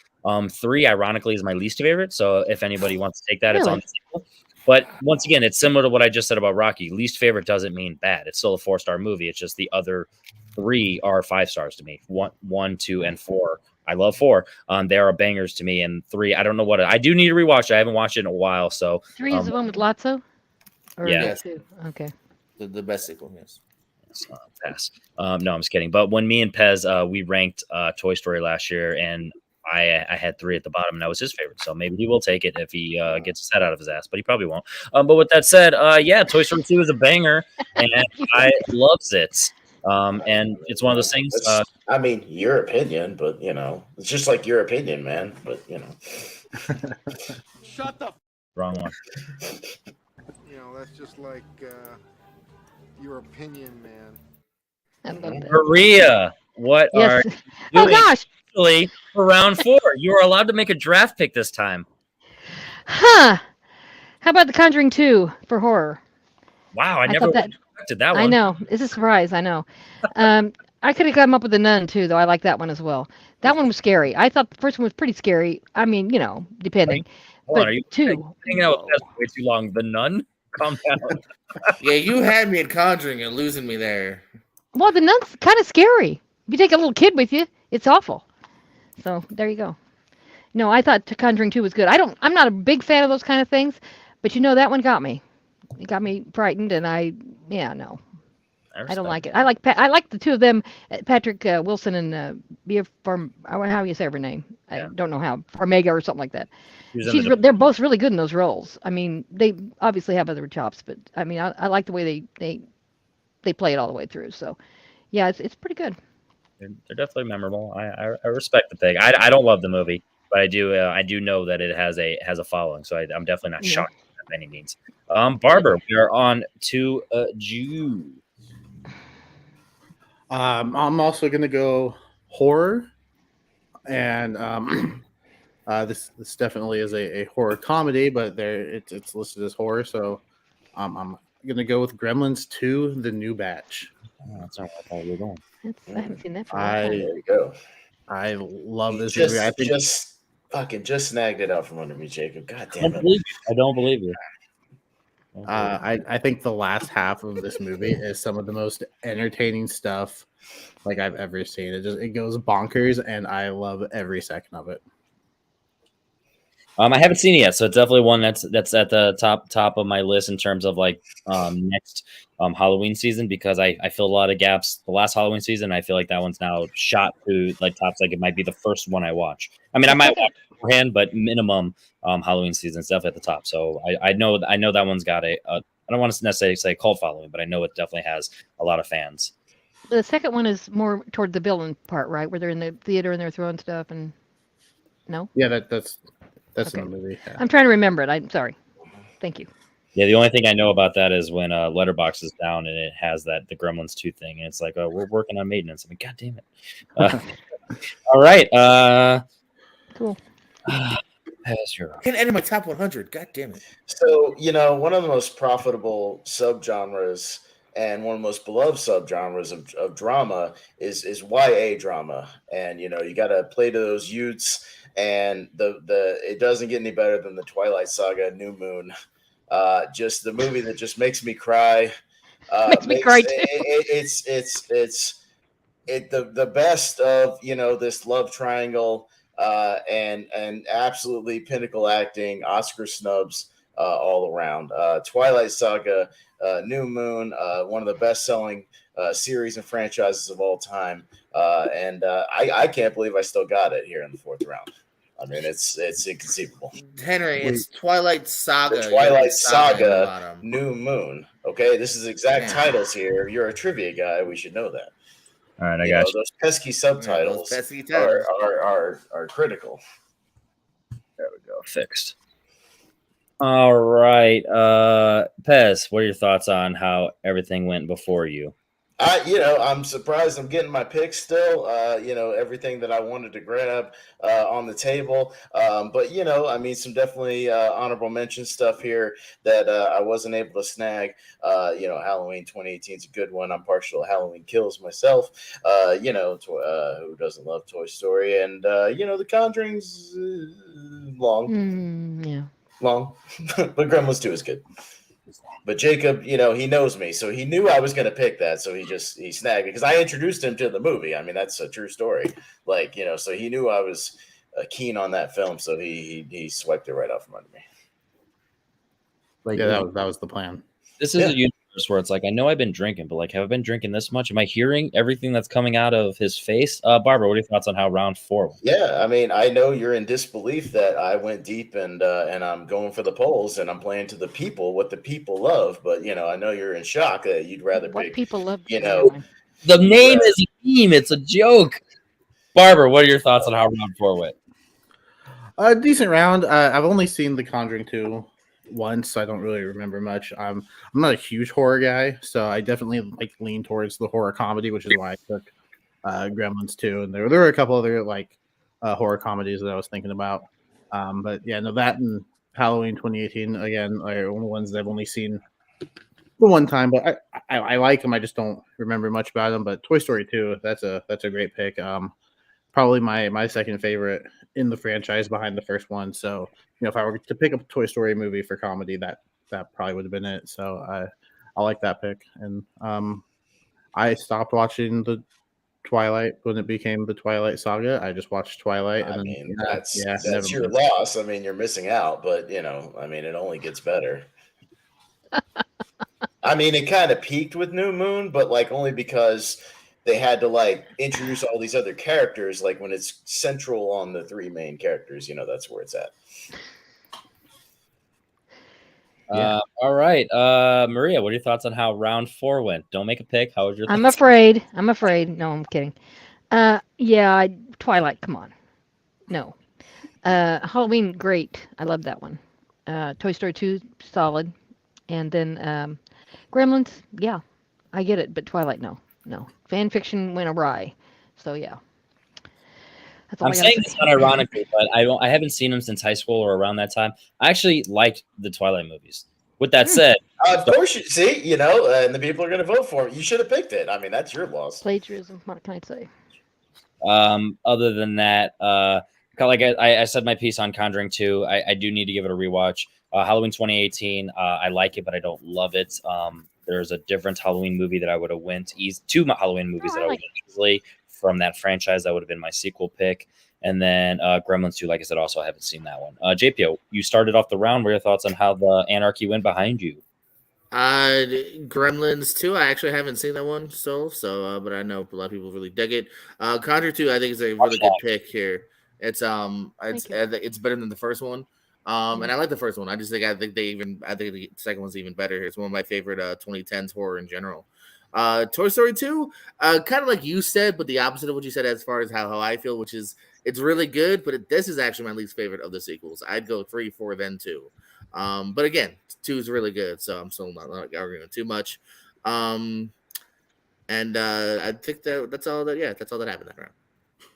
3, ironically, is my least favorite. So if anybody wants to take that, it's on the sequel. But once again, it's similar to what I just said about Rocky. Least favorite doesn't mean bad. It's still a 4-star movie. It's just the other 3 are 5 stars to me. 1, 2, and 4. I love 4. They are bangers to me. And 3, I don't know what I do need to rewatch it. I haven't watched it in a while. So 3 is the one with Lotso? Or yeah. 2? Okay. The best sequel, yes. Pass. No, I'm just kidding. But when me and Pez, we ranked Toy Story last year, and I had 3 at the bottom, and that was his favorite. So maybe he will take it if he gets his head out of his ass, but he probably won't. But with that said, Toy Story 2 is a banger, and I loves it. And it's one of those things. I mean, your opinion, but it's just like your opinion, man. But Shut the wrong one. That's just like your opinion, man. I love that. Maria, what are you Oh doing gosh. for round 4? You are allowed to make a draft pick this time. Huh. How about The Conjuring 2 for horror? Wow, I never expected that one. I know. It's a surprise. I know. I could have come up with The Nun too, though. I like that one as well. That one was scary. I thought the first one was pretty scary. I mean, depending. Hold on, But are you 2. hanging out with us way too long? The Nun? Calm down. Yeah, you had me at Conjuring and losing me there. Well, The Nun's kind of scary. If you take a little kid with you, it's awful. So there you go. No, I thought Conjuring 2 was good. I'm not a big fan of those kind of things, but that one got me. It got me frightened, and I don't like it. I like the 2 of them, Patrick Wilson and how you say her name? I don't know how. Farmiga or something like that. They're both really good in those roles. I mean, they obviously have other chops, but I mean, I like the way they play it all the way through. So, yeah, it's pretty good. They're definitely memorable. I respect the pick. I don't love the movie, but I do know that it has a following. So I'm definitely not shocked by any means. Barber, we are on to Jew. I'm also gonna go horror, and this definitely is a horror comedy, but it's listed as horror, so I'm gonna go with Gremlins 2: The New Batch. Oh, that's not what I thought you were going. I haven't seen that for a while. there you go. I love this Just, movie. I think just snagged it out from under me, Jacob. God I damn don't it. believe you. I don't believe you. I think the last half of this movie is some of the most entertaining stuff like I've ever seen. It goes bonkers, and I love every second of it. I haven't seen it yet, so it's definitely one that's at the top of my list in terms of next Halloween season, because I fill a lot of gaps. The last Halloween season, I feel like that one's now shot to tops. It might be the first one I watch. I mean, I might watch it beforehand, but minimum Halloween season is definitely at the top. So I know that one's got I don't want to necessarily say cult following, but I know it definitely has a lot of fans. The second one is more toward the villain part, right? Where they're in the theater and they're throwing stuff and no? Yeah, that's Okay. in the movie. Yeah. I'm trying to remember it. I'm sorry. Thank you. Yeah, the only thing I know about that is when Letterbox is down and it has the Gremlins 2 thing, and it's like, oh, we're working on maintenance. I mean, god damn it. All right. Cool. Pass your Can't enter my top 100. God damn it. So, one of the most profitable subgenres and one of the most beloved subgenres of drama is YA drama. And, you got to play to those youths. And it doesn't get any better than the Twilight Saga New Moon. Just the movie that just makes me cry. Makes me cry too. The best of this love triangle and absolutely pinnacle acting, Oscar snubs all around. Twilight Saga, New Moon, one of the best selling series and franchises of all time, and I can't believe I still got it here in the fourth round. I mean, it's inconceivable. Henry, it's Twilight Saga. The Twilight Saga, Saga New Moon. Okay, this is exact titles here. You're a trivia guy. We should know that. All right, I got you. Those pesky subtitles are critical. There we go. Fixed. All right. Pez, what are your thoughts on how everything went before you? I'm surprised I'm getting my picks still. Everything that I wanted to grab on the table. But some definitely honorable mention stuff here that I wasn't able to snag. Halloween 2018 is a good one. I'm partial to Halloween Kills myself. Who doesn't love Toy Story? And The Conjuring's long. Yeah. Long, but Gremlins 2 is good. But Jacob, he knows me, so he knew I was going to pick that, so he snagged me because I introduced him to the movie. I mean, that's a true story. So he knew I was keen on that film, so he swiped it right out from under me. Yeah, that was the plan. This is a universe where it's like, I know I've been drinking, but have I been drinking this much? Am I hearing everything that's coming out of his face? Barbara, what are your thoughts on how round 4 went? Yeah, I mean, I know you're in disbelief that I went deep and I'm going for the polls and I'm playing to the people what the people love, but I know you're in shock that you'd rather What pick. people love. The name is a meme. It's a joke. Barbara, what are your thoughts on how round 4 went? A decent round. I've only seen The Conjuring 2 once, so I don't really remember much. I'm not a huge horror guy, so I definitely lean towards the horror comedy, which is why I took Gremlins 2. And there were a couple other horror comedies that I was thinking about. But yeah, no, that and Halloween 2018 again are one of the ones that I've only seen the one time, but I like them. I just don't remember much about them. But Toy Story 2, that's a great pick. Probably my second favorite in the franchise behind the first one. So if I were to pick a Toy Story movie for comedy, that probably would have been it. So I like that pick. And I stopped watching the Twilight when it became the Twilight Saga. I just watched Twilight. And that's your loss. I mean, you're missing out, but it only gets better. I mean, it kind of peaked with New Moon, but only because they had to introduce all these other characters. When it's central on the three main characters, that's where it's at. All right, Maria, what are your thoughts on how round 4 went? Don't make a pick. How was your? I'm afraid. No, I'm kidding. Twilight. Come on. No. Halloween, great. I love that one. Toy Story 2, solid. And then Gremlins, yeah, I get it, but Twilight, no. Fan fiction went awry, so yeah. That's all I'm saying this unironically, but I haven't seen them since high school or around that time. I actually liked the Twilight movies. With that said, of course, you see, and the people are going to vote for it. You should have picked it. I mean, that's your loss. Plagiarism. What can I say? Other than that, I said my piece on Conjuring 2. I do need to give it a rewatch. Halloween 2018, I like it, but I don't love it. There's a different Halloween movie that I would have two Halloween movies that I would have easily from that franchise. That would have been my sequel pick. And then Gremlins 2, like I said, also I haven't seen that one. JPO, you started off the round. What are your thoughts on how the Anarchy went behind you? Gremlins 2, I actually haven't seen that one still, but I know a lot of people really dig it. Conjuring 2, I think is a really good pick here. It's better than the first one. And I like the first one. I think the second one's even better. It's one of my favorite 2010s horror in general. Toy Story 2, kind of like you said, but the opposite of what you said as far as how I feel, which is it's really good, but this is actually my least favorite of the sequels. I'd go 3, 4, then 2. But again, 2 is really good, so I'm still not arguing too much. I think that's all that happened that round.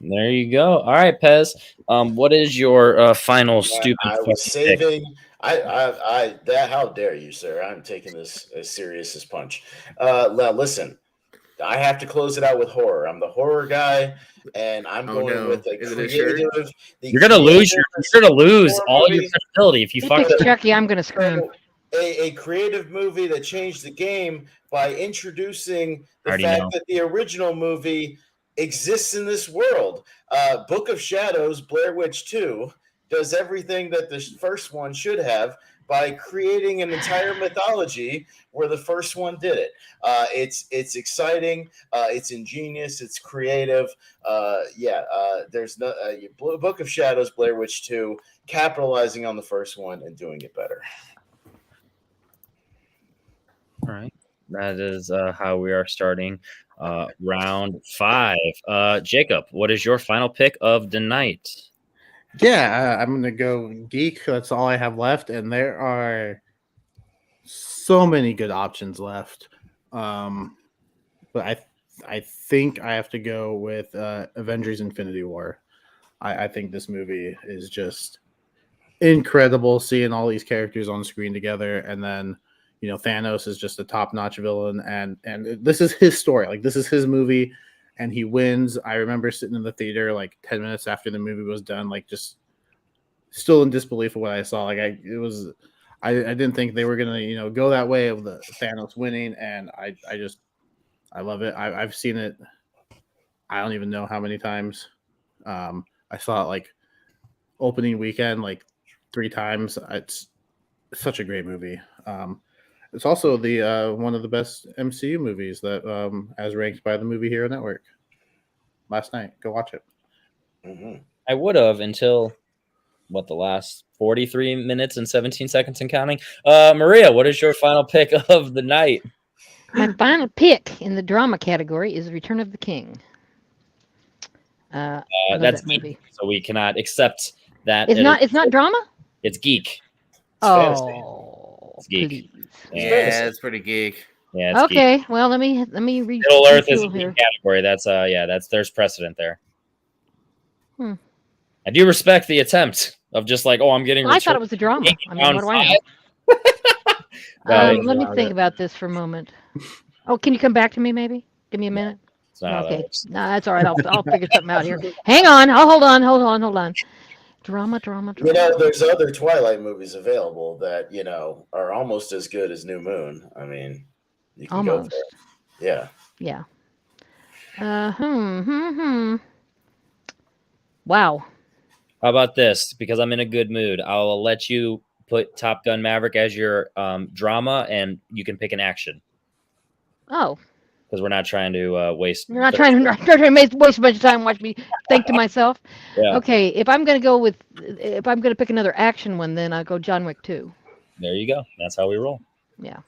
There you go. All right, Pez. What is your final stupid? I was saving. That. How dare you, sir? I'm taking this as serious as punch. Now listen, I have to close it out with horror. I'm the horror guy, and I'm going with a creative. You're gonna lose all your credibility if you He fuck picks up. Chucky. I'm gonna scream. A creative movie that changed the game by introducing the Already fact know. that the original movie exists in this world. Book of Shadows, Blair Witch 2, does everything that the first one should have by creating an entire mythology where the first one did it. It's exciting. It's ingenious. It's creative. There's no Book of Shadows, Blair Witch 2, capitalizing on the first one and doing it better. All right. That is how we are starting round 5. Jacob, what is your final pick of the night? Yeah, I'm gonna go geek. That's all I have left, and there are so many good options left. But I think I have to go with Avengers: Infinity War. I think this movie is just incredible. Seeing all these characters on screen together, and then Thanos is just a top-notch villain, and this is his story. Like, this is his movie. And he wins. I remember sitting in the theater like 10 minutes after the movie was done, like just still in disbelief of what I saw. Like I didn't think they were gonna go that way of the Thanos winning, and I love it. I've seen it. I don't even know how many times. I saw it like opening weekend like 3 times. It's such a great movie. It's also the one of the best MCU movies that as ranked by the Movie Hero Network last night. Go watch it. Mm-hmm. I would have until the last 43 minutes and 17 seconds and counting. Maria, what is your final pick of the night? My final pick in the drama category is Return of the King. I love That's that movie. geek, so we cannot accept that. It's not drama? It's geek. Oh, It's geek. please. Yeah, it's pretty geek. Yeah. It's Okay, geek. well let me read. Middle Earth is a retool geek here. category. That's there's precedent there. Hmm. I do respect the attempt of just like, I'm getting. Well, I thought it was a drama. I mean, what do I know? Let me think about this for a moment. Oh, can you come back to me maybe? Give me a minute. It's not how that Okay. works. No, that's all right. I'll figure something out here. Hang on. I'll hold on. Drama. There's other Twilight movies available that are almost as good as New Moon. I mean, you can Almost. go there. Yeah. Yeah. Wow. How about this? Because I'm in a good mood, I'll let you put Top Gun Maverick as your drama, and you can pick an action. Oh, Because we're not trying to waste. you're not trying to waste a bunch of time and watch me think to myself. Yeah. Okay, if I'm going to pick another action one, then I'll go John Wick 2. There you go. That's how we roll. Yeah.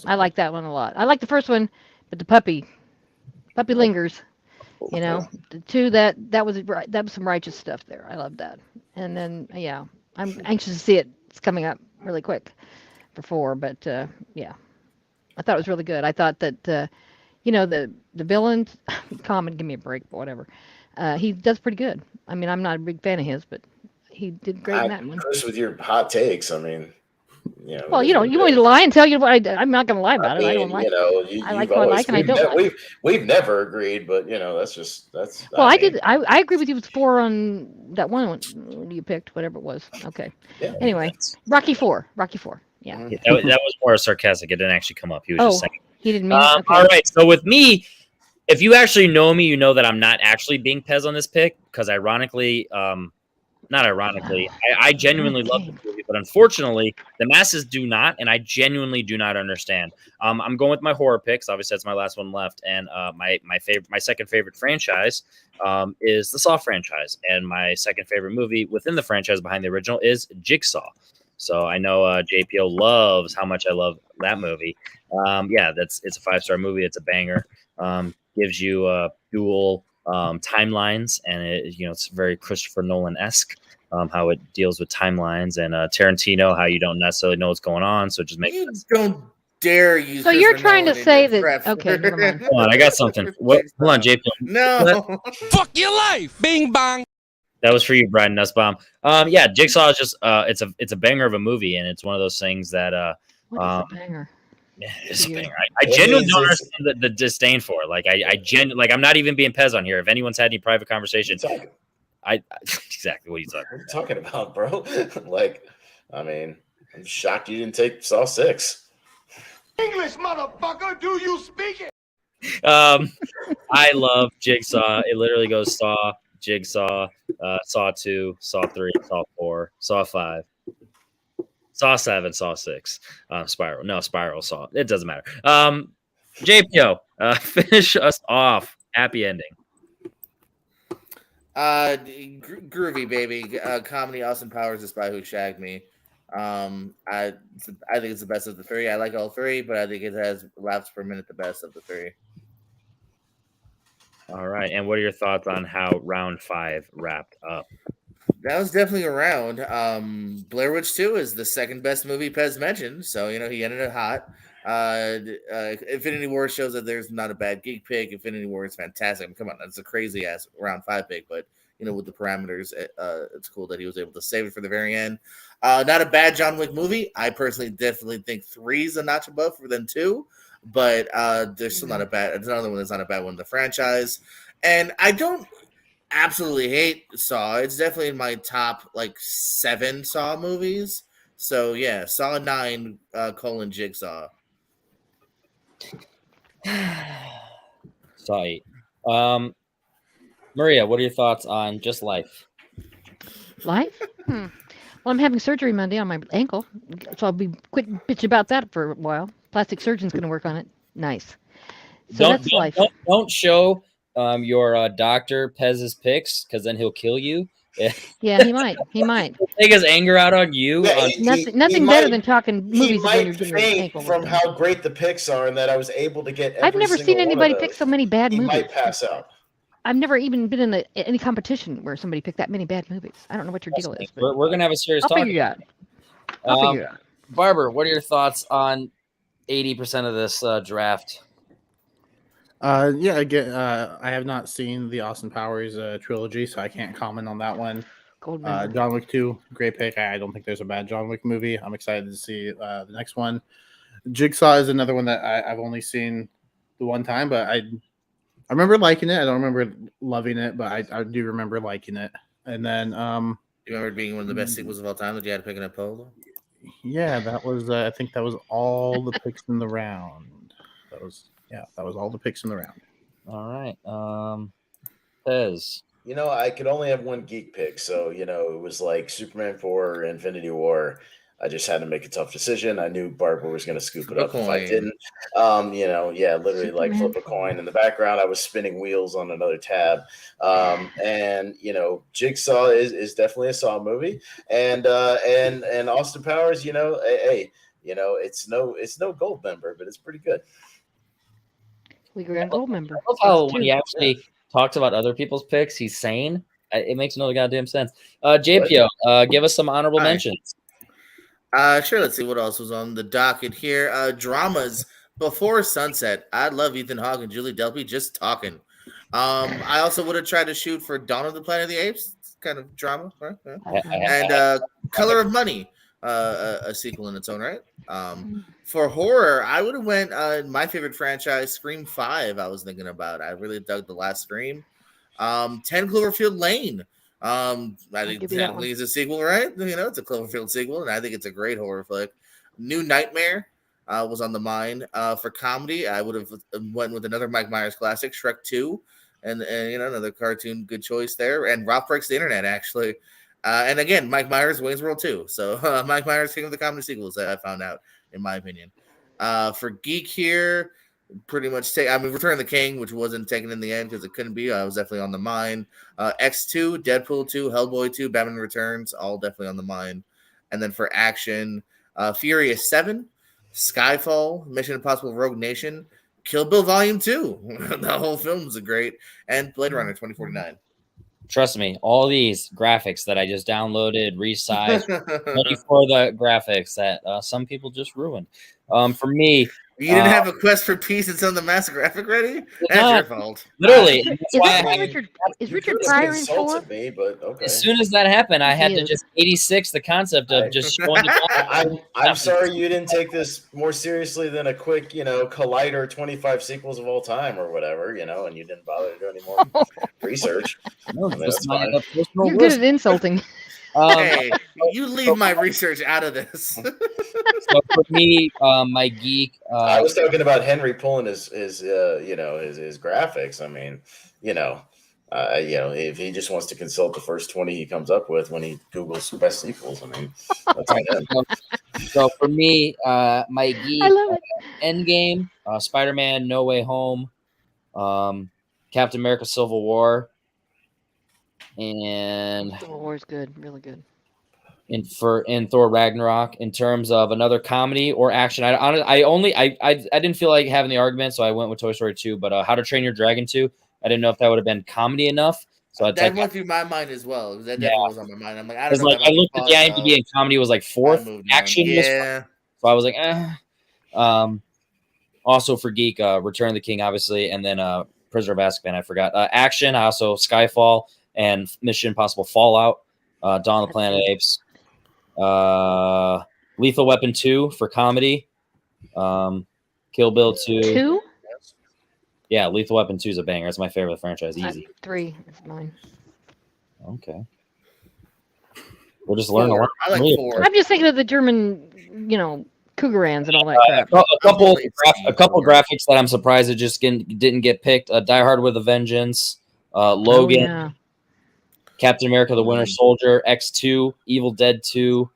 I like that one a lot. I like the first one, but the puppy lingers. The 2 that was some righteous stuff there. I love that. And then I'm anxious to see it. It's coming up really quick for 4, but I thought it was really good. I thought that the villain, Common, give me a break, but whatever. He does pretty good. I mean, I'm not a big fan of his, but he did great in that one. Chris, with your hot takes, I mean, Well, you want me to lie and tell you what I'm not going to lie about it. I don't like. I like what I like and I don't like. We've never agreed, but that's. Well, I did. I agree with you with 4 on that one you picked, whatever it was. Okay. Yeah. Anyway, Rocky 4. Yeah. That was more sarcastic. It didn't actually come up. He was just saying. He didn't mean. Okay. All right. So with me, if you actually know me, you know that I'm not actually being Pez on this pick because ironically, not ironically, I genuinely love the movie, but unfortunately, the masses do not, and I genuinely do not understand. I'm going with my horror picks. Obviously, that's my last one left, and my second favorite franchise is the Saw franchise, and my second favorite movie within the franchise behind the original is Jigsaw. So I know JPO loves how much I love that movie. It's a 5-star movie. It's a banger. Gives you dual timelines, and it's very Christopher Nolan-esque. how it deals with timelines, and Tarantino, how you don't necessarily know what's going on, so it just makes You sense. don't dare use. So you're Christopher trying to Nolan in say your that? prep. Okay, never mind. Hold on, I got something. What? Hold on, JP. No. Fuck your life. Bing bong. That was for you, Brian Nussbaum. Yeah, Jigsaw is just it's a banger of a movie, and it's one of those things that What is a banger? yeah, it's a You- banger. I genuinely don't understand the disdain for it. Like like I'm not even being Pez on here. If anyone's had any private conversation, I exactly what you talking. What are you talking about, bro? Like, I mean, I'm shocked you didn't take Saw 6. English, motherfucker. Do you speak it? I love Jigsaw. It literally goes Saw, Jigsaw, Saw 2, Saw 3, Saw 4, Saw 5, Saw 7, Saw 6, Spiral. No, Spiral, Saw. It doesn't matter. JPO, finish us off. Happy ending. Groovy, baby. Comedy, Austin Powers, The Spy Who Shagged Me. I think it's the best of the three. I like all three, but I think it has laughs per minute the best of the three. All right. And what are your thoughts on how round 5 wrapped up? That was definitely a round. Blair Witch 2 is the second best movie Pez mentioned, so he ended it hot. Infinity War shows that there's not a bad geek pick. Infinity War is fantastic. I mean, come on, that's a crazy ass round 5 pick, but with the parameters, it's cool that he was able to save it for the very end. Not a bad John Wick movie. I personally definitely think 3 is a notch above than 2, but there's still not a bad. It's another one that's not a bad one in the franchise. And I don't absolutely hate Saw. It's definitely in my top 7 Saw movies. So yeah, Saw 9 : Jigsaw. Saw 8. Maria, what are your thoughts on just life? Life? Well, I'm having surgery Monday on my ankle, so I'll be quit bitch about that for a while. Plastic surgeon's going to work on it. Nice. So that's life. Don't show your doctor Pez's picks, because then he'll kill you. Yeah, he might. He might. He'll take his anger out on you. Yeah, Nothing better than talking He movies when you're might getting your faint ankle from worked on. how great the picks are, and that I was able to get. I've never seen anybody pick so many bad He movies. might pass out. I've never even been in any competition where somebody picked that many bad movies. I don't know what your deal is. But We're gonna have a serious I'll talk. figure it out. I'll figure it out. Barber, what are your thoughts on 80% of this draft? Yeah, again, I have not seen the Austin Powers trilogy, so I can't comment on that one. Gold member. John Wick 2, great pick. I don't think there's a bad John Wick movie. I'm excited to see the next one. Jigsaw is another one that I've only seen the one time, but I remember liking it. I don't remember loving it, but I do remember liking it. And then You remember it being one of the best sequels of all time that you had to pick in a poll? yeah, that was I think that was all the picks in the round. That was all the picks in the round. All right. Pez. I could only have one geek pick, so it was like Superman 4 or Infinity War. I just had to make a tough decision. I knew Barbara was going to scoop it up if I didn't. Literally like flip a coin. In the background, I was spinning wheels on another tab. And Jigsaw is definitely a Saw movie. And Austin Powers, it's no gold member, but it's pretty good. We agree on gold member. I love how when he actually talks about other people's picks, he's sane. It makes no goddamn sense. JPO, give us some honorable mentions. Sure. Let's see what else was on the docket here. Dramas before Sunset. I love Ethan Hawke and Julie Delpy just talking. I also would have tried to shoot for Dawn of the Planet of the Apes. It's kind of drama, right? And Color of Money, a sequel in its own right. For horror, I would have went my favorite franchise, Scream 5. I was thinking about. I really dug the last Scream. 10 Cloverfield Lane. I think technically it's a sequel, right? It's a Cloverfield sequel, and I think it's a great horror flick. New Nightmare was on the mind. For comedy, I would have went with another Mike Myers classic, Shrek 2, and another cartoon good choice there. And Ralph Breaks the Internet, actually. And again, Mike Myers, Wayne's World 2. So Mike Myers, king of the comedy sequels, that I found out, in my opinion. For geek here, pretty much Return of the King, which wasn't taken in the end because it couldn't be. I was definitely on the mind. X2, Deadpool 2, Hellboy 2, Batman Returns, all definitely on the mind. And then for action, Furious 7, Skyfall, Mission Impossible Rogue Nation, Kill Bill Volume 2. The whole film's great. And Blade Runner 2049. Trust me, all these graphics that I just downloaded, resized, ready for the graphics that some people just ruined. For me, You didn't have a quest for peace and send the master graphic ready? That's not. your fault. Literally, Is, and that's is why that why I- Richard? Is You Richard could have Pryor in insulted 4? me, but okay. as soon as that happened, I had He to is. just 86 the concept of just showing the I'm sorry you didn't take this more seriously than a quick, Collider 25 sequels of all time or whatever, and you didn't bother to do any more research. No, I mean, just that's my fine. personal You're good list. at insulting. Hey, you leave my research out of this. So for me, my geek. I was talking about Henry pulling his graphics. I mean, if he just wants to consult the first 20 he comes up with when he Googles best sequels, I mean, that's on him. So for me, my geek. I love it. Endgame, Spider-Man, No Way Home, Captain America: Civil War, and Civil War is good, really good. in Thor Ragnarok. In terms of another comedy or action, I didn't feel like having the argument, so I went with Toy Story 2. But How to Train Your Dragon 2, I didn't know if that would have been comedy enough. So I That went through my mind as well. That definitely was on my mind. I'm like, I don't because know. like I looked at the IMDb and comedy was like fourth, action was Yeah. so I was like, Also for geek, Return of the King, obviously, and then Prisoner of Azkaban. I forgot action. Also Skyfall and Mission Impossible Fallout, Dawn of the Planet of the Apes, Lethal Weapon 2 for comedy, Kill Bill 2. 2? Yeah, Lethal Weapon 2 is a banger. It's my favorite franchise. Easy. 3 is mine. Okay. We'll just learn a 4. lot. I like 4. I'm just thinking of the German, Cougarans and all that crap. A couple graphics that I'm surprised it just didn't get picked. Die Hard with a Vengeance, Logan, Oh, yeah. Captain America: The Winter Soldier, X2, Evil Dead 2,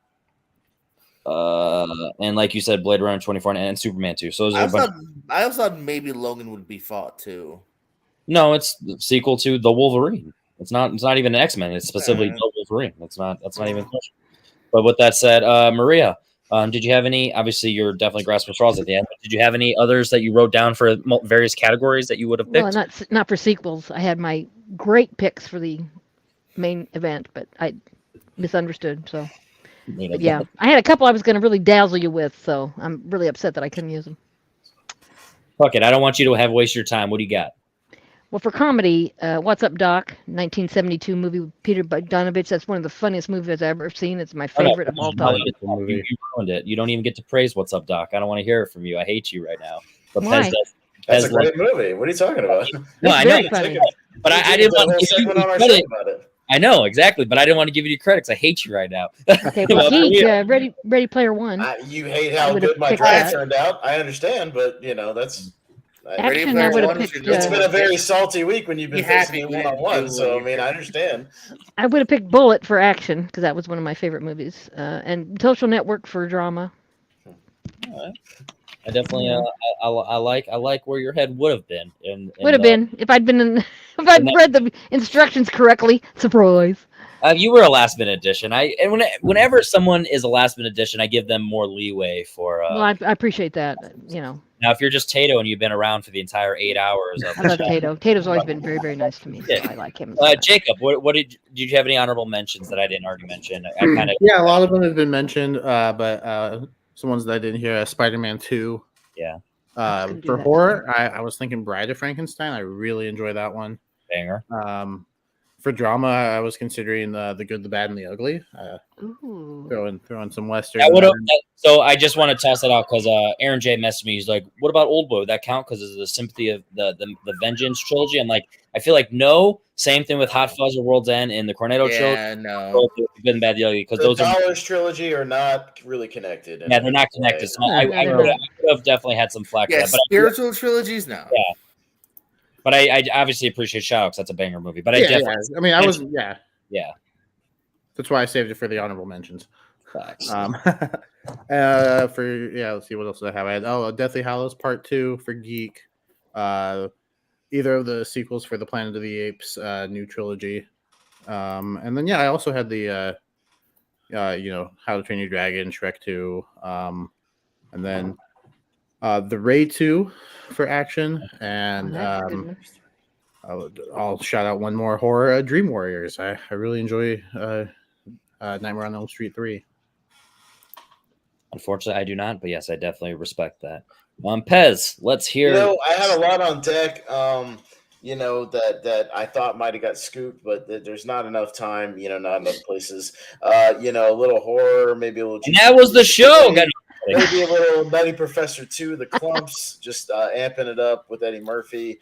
and like you said, Blade Runner 24 and Superman 2. So those are I also thought maybe Logan would be fought too. No, it's the sequel to The Wolverine. It's not even an X-Men. It's specifically The Wolverine. That's not even a question. But with that said, Maria, did you have any? Obviously, you're definitely grasping straws at the end. But did you have any others that you wrote down for various categories that you would have picked? Well, not for sequels. I had my great picks for the main event, but I misunderstood. So, but yeah, I had a couple I was going to really dazzle you with. So I'm really upset that I couldn't use them. Fuck it. I don't want you to have waste your time. What do you got? Well, for comedy, What's Up, Doc? 1972 movie with Peter Bogdanovich. That's one of the funniest movies I've ever seen. It's my favorite of all time. You ruined it. You don't even get to praise What's Up, Doc. I don't want to hear it from you. I hate you right now. But Why? That's a great movie. What are you talking about? No, I know. Funny. But I didn't want to give you on our credit. show about it. I know, exactly. But I didn't want to give you credit because I hate you right now. Okay, well, Geek, Ready Player One. You hate how would've good my picked draft that. turned out. I understand, but that's... Action, I would have picked. It's been a very salty week when you've been Be facing happy me we one-on-one, didn't do so what I mean, I understand. I would have picked Bullet for action because that was one of my favorite movies, and Social Network for drama. I definitely, I like where your head would have been. Would have been if I'd been if I'd read the instructions correctly. Surprise. You were a last minute addition. Whenever someone is a last minute addition, I give them more leeway for. Well, I appreciate that. Now, if you're just Tato and you've been around for the entire 8 hours, I love Tato. Tato's always been very, very nice to me. So I like him. Jacob, what did you have any honorable mentions that I didn't already mention? I kind of a lot of them have been mentioned, but some ones that I didn't hear. Spider-Man 2. Yeah. For horror, I was thinking Bride of Frankenstein. I really enjoy that one. Banger. For drama, I was considering The Good, the Bad, and the Ugly. Ooh. Throwing some Western. So I just want to toss that out because Aaron J messaged me. He's like, "What about Old Boy? Would that count because it's the sympathy of the Vengeance trilogy?" I'm like, I feel like no. Same thing with Hot Fuzz or World's End and the Cornetto trilogy. Yeah, no. The Good and Bad, the Ugly, because The those Dollars trilogy are not really connected. Yeah, they're not connected. So I would have definitely had some flack. Yeah, for that, but spiritual trilogies, no. Yeah. But I obviously appreciate Shadow because that's a banger movie. But I definitely, I mean, I was, yeah. That's why I saved it for the honorable mentions. Facts. Let's see what else did I have. I had Deathly Hallows Part 2 for Geek. Either of the sequels for the Planet of the Apes new trilogy. And then I also had the How to Train Your Dragon, Shrek 2, and then the Ray 2 for action, and I'll shout out one more horror, Dream Warriors. I really enjoy Nightmare on Elm Street 3. Unfortunately, I do not, but yes, I definitely respect that. Pez, let's hear. I had a lot on deck. That I thought might have got scooped, but there's not enough time. Not enough places. A little horror, maybe a little. And that was the show. Maybe a little Nutty Professor 2, The Clumps, just amping it up with Eddie Murphy,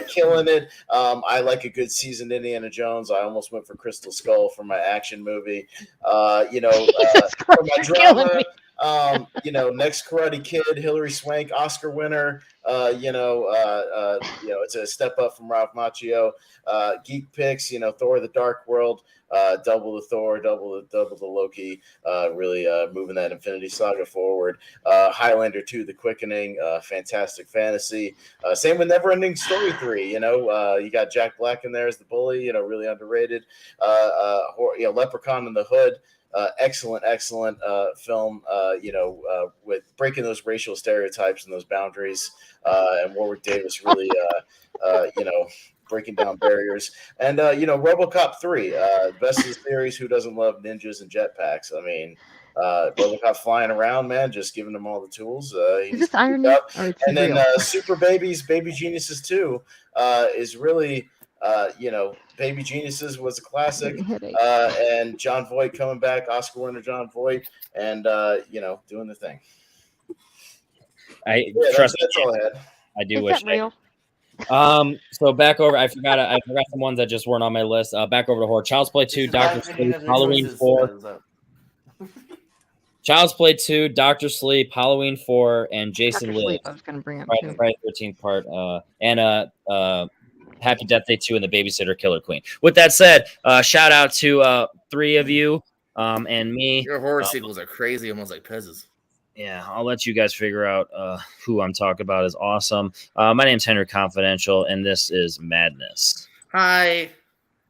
killing it. I like a good seasoned Indiana Jones. I almost went for Crystal Skull for my action movie. For my drama. Next Karate Kid, Hilary Swank, Oscar winner. It's a step up from Ralph Macchio. Geek picks, Thor: The Dark World, double the Thor, double the Loki. Really moving that Infinity Saga forward. Highlander 2, The Quickening, fantastic fantasy. Same with Neverending Story 3. You got Jack Black in there as the bully. Really underrated. Leprechaun in the Hood. Excellent film, with breaking those racial stereotypes and those boundaries, and Warwick Davis really, breaking down barriers. And, RoboCop 3, best of the series. Who doesn't love ninjas and jetpacks? I mean, RoboCop flying around, man, just giving them all the tools. Is this Iron Man? And then Super Babies, Baby Geniuses 2 is really... Baby Geniuses was a classic, and John Voight coming back, Oscar winner John Voight, and doing the thing. Trust that's all I had. I do Is wish. that real? So back over. I forgot some ones that just weren't on my list. Back over to horror. Child's Play 2, Doctor Sleep, Halloween 4. Child's Play 2, Doctor Sleep, Halloween 4, and Jason Lives. I was going to bring up Friday the 13th part, and Happy Death Day 2 and The Babysitter Killer Queen. With that said, shout out to 3 of you and me. Your horror sequels are crazy, almost like Pez's. Yeah, I'll let you guys figure out who I'm talking about is awesome. My name's Henry Confidential, and this is Madness. Hi.